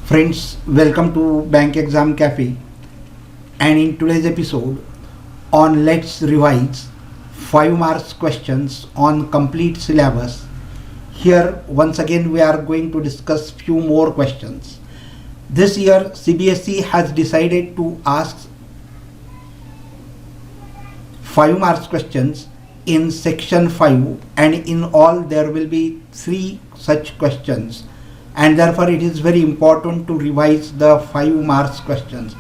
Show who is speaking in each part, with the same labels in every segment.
Speaker 1: Friends, welcome to Bank Exam Cafe, and in today's episode on Let's Revise 5 marks questions on complete syllabus. Here once again we are going to discuss few more questions. This year CBSE has decided to ask 5 marks questions in section 5, and in all there will be 3 such questions, and therefore it is very important to revise the 5 marks questions.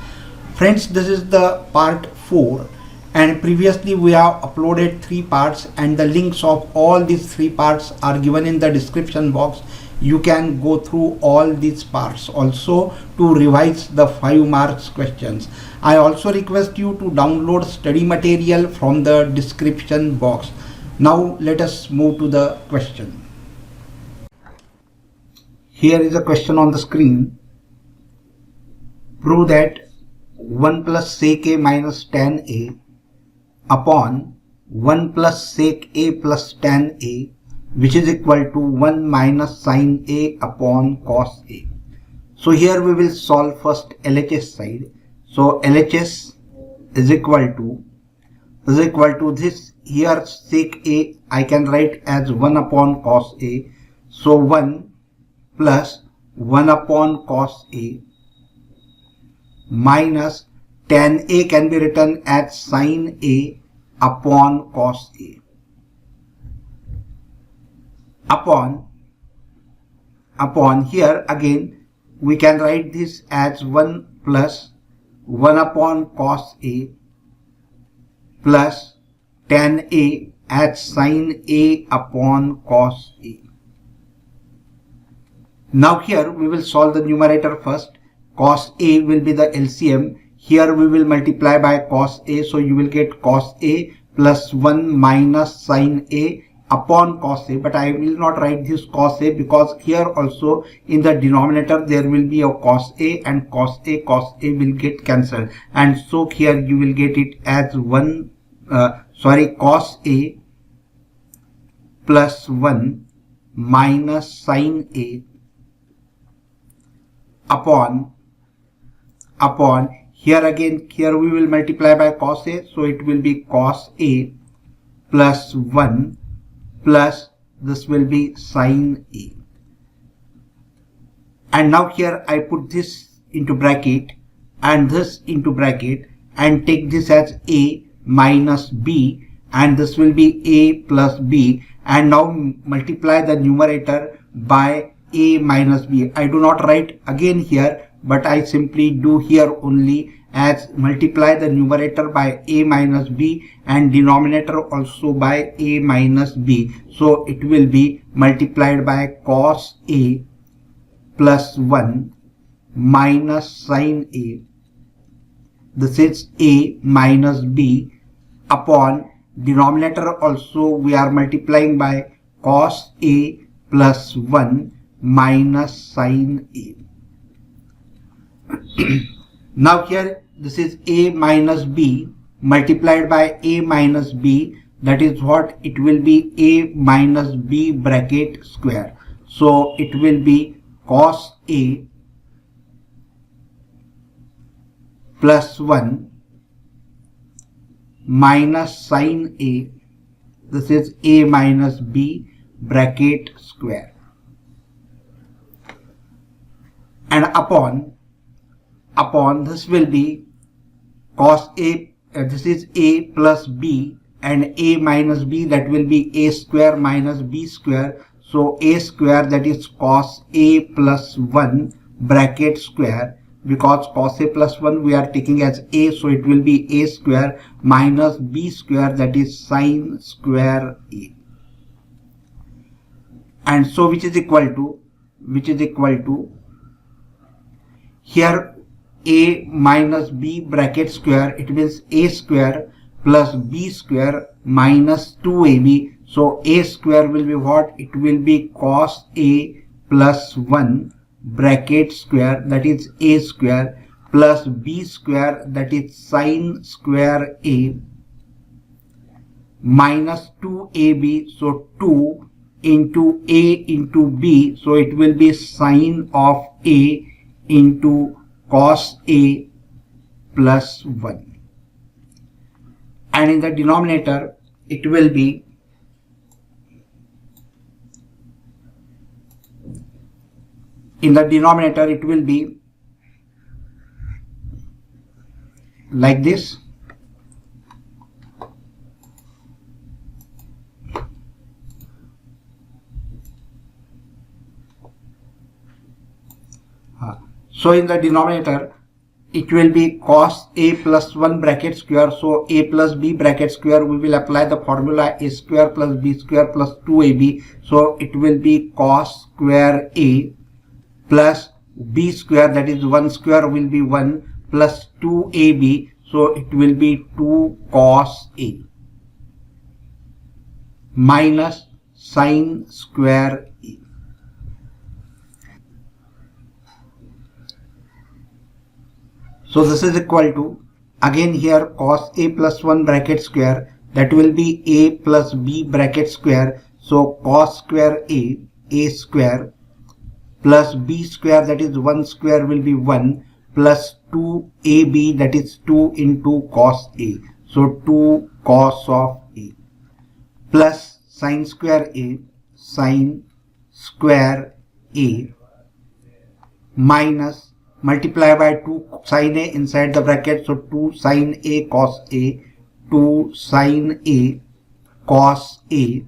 Speaker 1: Friends, this is the part 4, and previously we have uploaded 3 parts, and the links of all these 3 parts are given in the description box. You can go through all these parts also to revise the 5 marks questions. I also request you to download study material from the description box. Now let us move to the question. Here is a question on the screen. Prove that 1 plus sec a minus tan a upon 1 plus sec a plus tan a, which is equal to 1 minus sin a upon cos a. So here we will solve first LHS side. So LHS is equal to this. Here sec a I can write as 1 upon cos a. So 1 plus 1 upon cos a minus tan a can be written as sin a upon cos a upon here again we can write this as 1 plus 1 upon cos a plus tan a as sin a upon cos a. Now here we will solve the numerator first. Cos a will be the LCM. Here we will multiply by cos a, so you will get cos a plus 1 minus sin a upon cos a, but I will not write this cos a because here also in the denominator there will be a cos a, and cos a will get cancelled, and so here you will get it as cos a plus 1 minus sin a upon here we will multiply by cos a, so it will be cos a plus 1 plus this will be sin a. And now here I put this into bracket and this into bracket and take this as a minus b, and this will be a plus b, and now multiply the numerator by a minus b. I do not write again here, but I simply do here only as multiply the numerator by a minus b and denominator also by a minus b. So it will be multiplied by cos a plus 1 minus sin a. This is a minus b upon denominator also we are multiplying by cos a plus 1 minus sin a. Now here this is a minus b multiplied by a minus b, that is what it will be, a minus b bracket square. So it will be cos a plus 1 minus sin a, this is a minus b bracket square, and upon this will be cos a, this is a plus b, and a minus b, that will be a square minus b square. So a square, that is cos a plus 1 bracket square, because cos a plus 1 we are taking as a, so it will be a square minus b square, that is sin square a. And so which is equal to here a minus b bracket square, it means a square plus b square minus 2ab. So a square will be what? It will be cos a plus 1 bracket square, that is a square, plus b square, that is sin square a, minus 2ab. So 2 into a into b, so it will be sin of a into cos A plus 1. And in the denominator, it will be like this. So in the denominator, it will be cos A plus 1 bracket square. So A plus B bracket square, we will apply the formula A square plus B square plus 2AB. So it will be cos square A plus B square, that is 1 square will be 1, plus 2AB. So it will be 2 cos A minus sin square A. So this is equal to, again here cos A plus 1 bracket square, that will be A plus B bracket square. So cos square A square, plus B square, that is 1 square will be 1, plus 2AB, that is 2 into cos A. So 2 cos of A, plus sin square A minus, multiply by 2 sin A inside the bracket. So 2 sin A cos A, 2 sin A cos A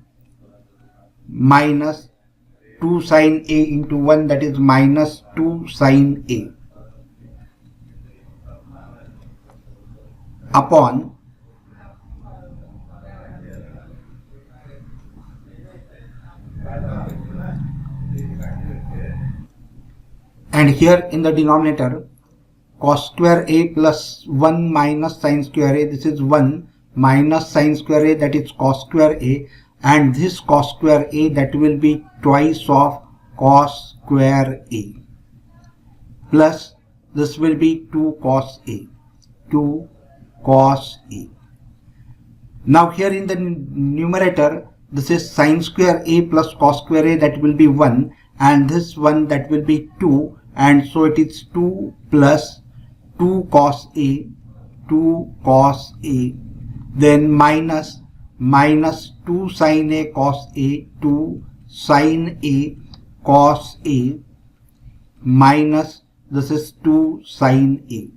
Speaker 1: minus 2 sin A into 1, that is minus 2 sin A, upon and here in the denominator, cos square A plus 1 minus sin square A, this is 1 minus sin square A, that is cos square A, and this cos square A, that will be twice of cos square A, plus this will be 2 cos A, 2 cos A. Now here in the numerator, this is sin square A plus cos square A, that will be 1, and this one, that will be 2, and so it is 2 plus 2 cos A, 2 cos A, then minus 2 sin A cos A, 2 sin A cos A, minus this is 2 sin A,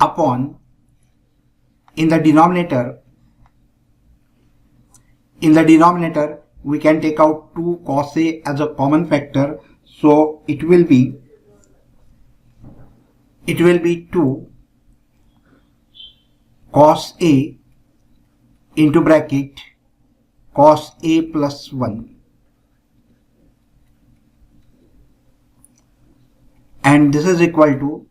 Speaker 1: upon, in the denominator we can take out 2 cos A as a common factor. So it will be 2 cos A into bracket cos A plus 1, and this is equal to,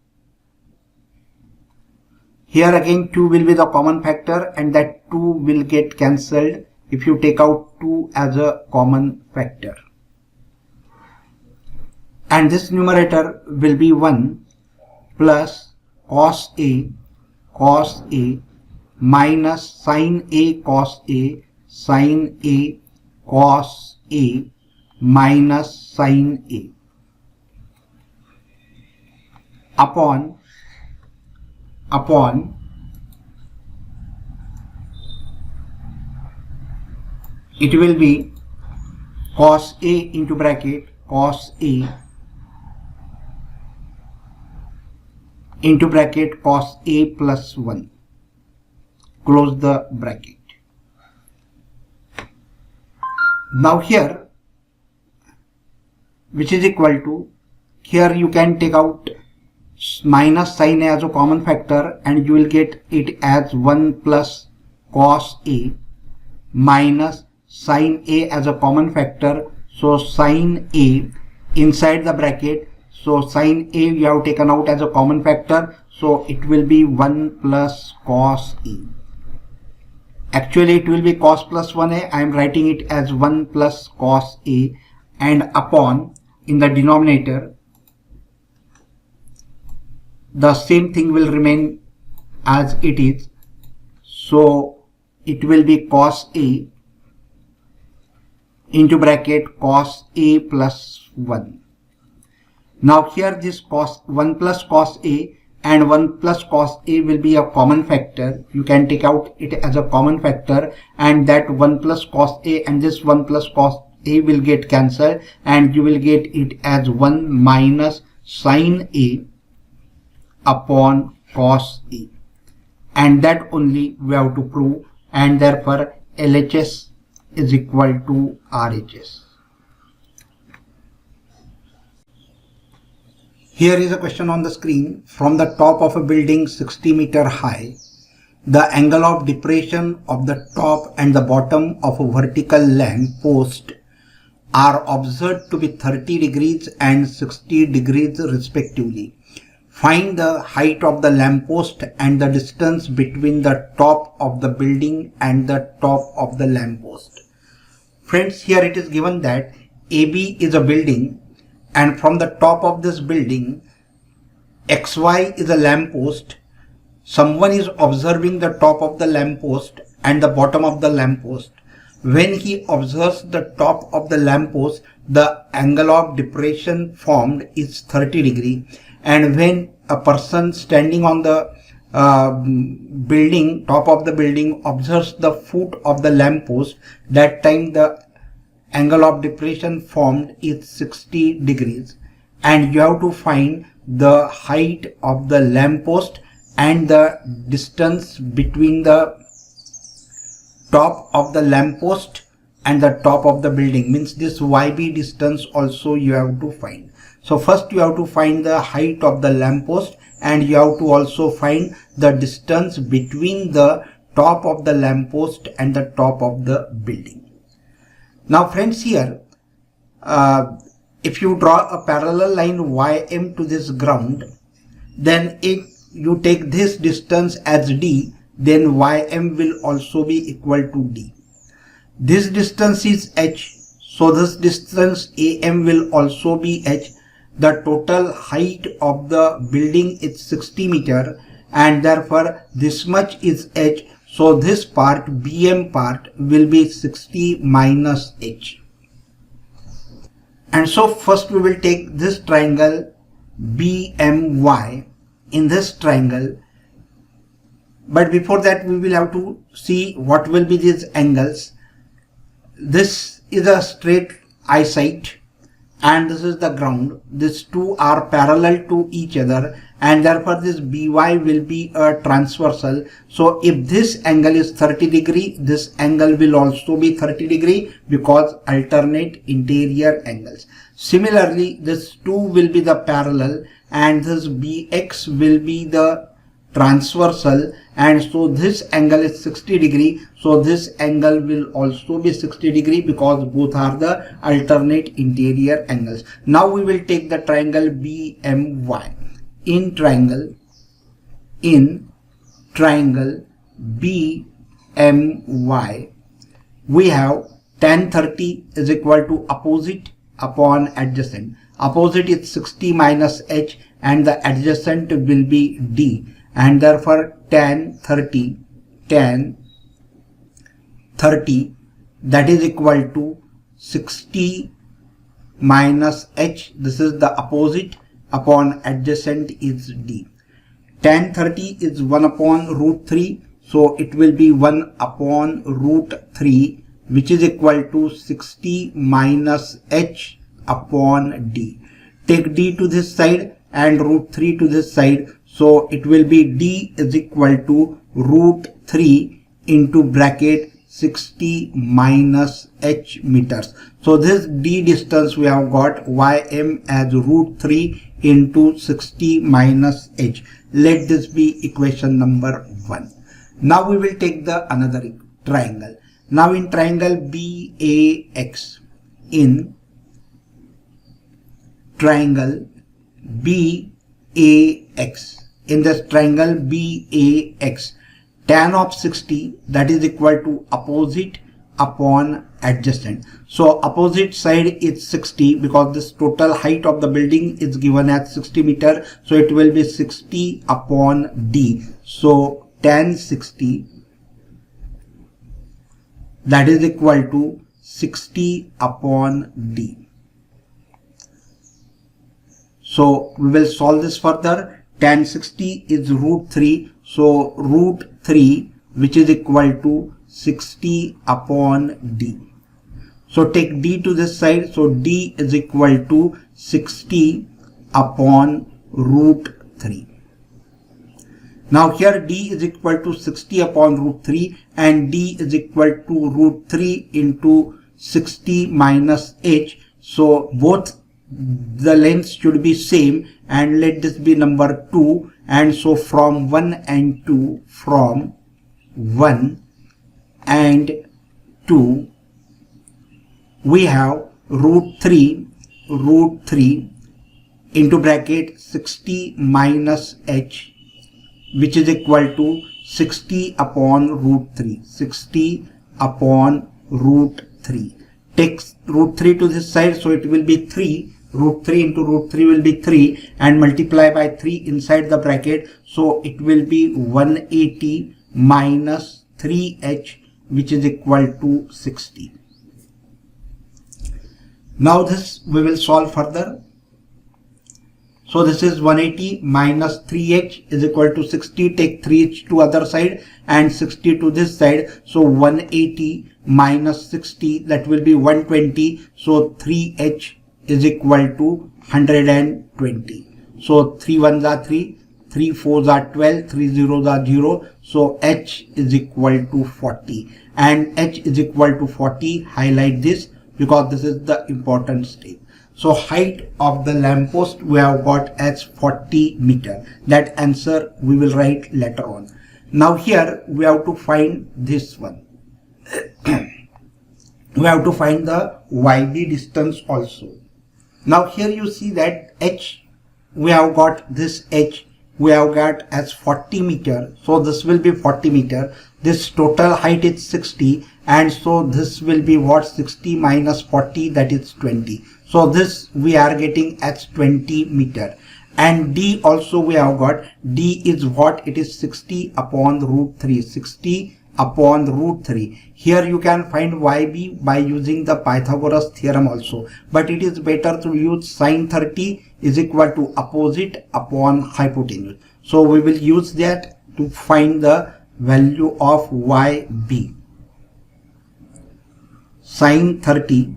Speaker 1: here again 2 will be the common factor, and that 2 will get cancelled if you take out 2 as a common factor, and this numerator will be 1 plus cos A minus sin A cos A cos A minus sin A, upon it will be cos A into bracket cos A into bracket cos A plus 1, close the bracket. Now here, which is equal to, here you can take out minus sin A as a common factor, and you will get it as 1 plus cos A minus sin A as a common factor. So sin A inside the bracket, so sin A you have taken out as a common factor, so it will be 1 plus cos A. Actually it will be cos plus 1A, I am writing it as 1 plus cos A, and upon, in the denominator the same thing will remain as it is, so it will be cos A into bracket cos A plus 1, Now here this cos 1 plus cos A and 1 plus cos A will be a common factor. You can take out it as a common factor, and that 1 plus cos A and this 1 plus cos A will get cancelled, and you will get it as 1 minus sin A upon cos A. And that only we have to prove, and therefore LHS is equal to RHS. Here is a question on the screen. From the top of a building 60 meter high, the angle of depression of the top and the bottom of a vertical lamp post are observed to be 30 degrees and 60 degrees respectively. Find the height of the lamppost and the distance between the top of the building and the top of the lamppost. Friends, here it is given that AB is a building, and from the top of this building XY is a lamppost. Someone is observing the top of the lamppost and the bottom of the lamppost. When he observes the top of the lamppost, the angle of depression formed is 30 degree. And when a person standing on the building, top of the building, observes the foot of the lamppost, that time the angle of depression formed is 60 degrees. And you have to find the height of the lamppost and the distance between the top of the lamppost and the top of the building, means this YB distance also you have to find. So first you have to find the height of the lamppost, and you have to also find the distance between the top of the lamppost and the top of the building. Now friends, here if you draw a parallel line YM to this ground, then if you take this distance as D, then YM will also be equal to D. This distance is H, so this distance AM will also be H. The total height of the building is 60 meter, and therefore this much is H. So this part, BM part, will be 60 minus H. And so first we will take this triangle BMY in this triangle. But before that we will have to see what will be these angles. This is a straight eyesight and this is the ground. These two are parallel to each other, and therefore this BY will be a transversal. So if this angle is 30 degree, this angle will also be 30 degree because alternate interior angles. Similarly, this 2 will be the parallel and this BX will be the transversal, and so this angle is 60 degree. So this angle will also be 60 degree because both are the alternate interior angles. Now we will take the triangle BMY. In triangle BMY, we have tan 30 is equal to opposite upon adjacent. Opposite is 60 minus H and the adjacent will be D, and therefore tan 30 that is equal to 60 minus H. This is the opposite upon adjacent is D. Tan 30 is 1 upon root 3, so it will be 1 upon root 3, which is equal to 60 minus H upon D. Take D to this side and root 3 to this side, so it will be D is equal to root 3 into bracket 60 minus H meters. So this D distance we have got YM as root 3 into 60 minus H. Let this be equation number 1. Now we will take the another triangle. Now in triangle BAX, in triangle BAX, in this triangle BAX, tan of 60 that is equal to opposite upon adjacent. So opposite side is 60 because this total height of the building is given as 60 meter, so it will be 60 upon D. So tan 60 that is equal to 60 upon D. So we will solve this further. Tan 60 is root 3. So root 3, which is equal to 60 upon d. So take d to this side. So d is equal to 60 upon root 3. Now here d is equal to 60 upon root 3 and d is equal to root 3 into 60 minus h. So both the lengths should be same and let this be number 2, and so from 1 and 2, from 1 and 2 we have root 3 into bracket 60 minus h, which is equal to 60 upon root 3. 60 upon root 3. Take root 3 to this side, so it will be 3. Root 3 into root 3 will be 3 and multiply by 3 inside the bracket. So it will be 180 minus 3h, which is equal to 60. Now this we will solve further. So this is 180 minus 3h is equal to 60. Take 3h to other side and 60 to this side. So 180 minus 60, that will be 120. So 3h is equal to 120. So 3 1s are 3, 3 4s are 12, 3 zeros are 0. So h is equal to 40. And h is equal to 40. Highlight this because this is the important step. So height of the lamppost we have got as 40 meter. That answer we will write later on. Now here we have to find this one. We have to find the YB distance also. Now here you see that h, we have got this h, we have got as 40 meter. So this will be 40 meter. This total height is 60, and so this will be what? 60 minus 40, that is 20. So this we are getting as 20 meter. And d also we have got, d is what? It is 60 upon root 3. 60 upon root 3. Here you can find YB by using the Pythagoras theorem also. But it is better to use sin 30 is equal to opposite upon hypotenuse. So we will use that to find the value of YB. Sin 30,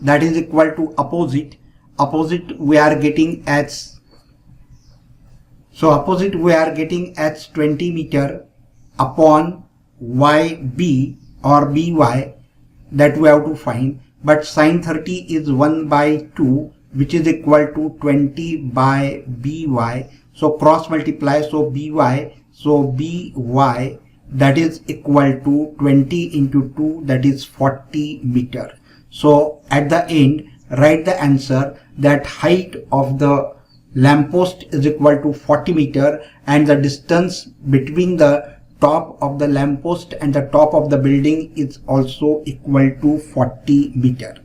Speaker 1: that is equal to opposite. Opposite we are getting as, so opposite we are getting as 20 meter upon YB or BY, that we have to find. But sin 30 is 1 by 2, which is equal to 20 by BY. So cross multiply, so BY, so BY, that is equal to 20 into 2, that is 40 meter. So at the end, write the answer that height of the lamppost is equal to 40 meter and the distance between the top of the lamppost and the top of the building is also equal to 40 meter.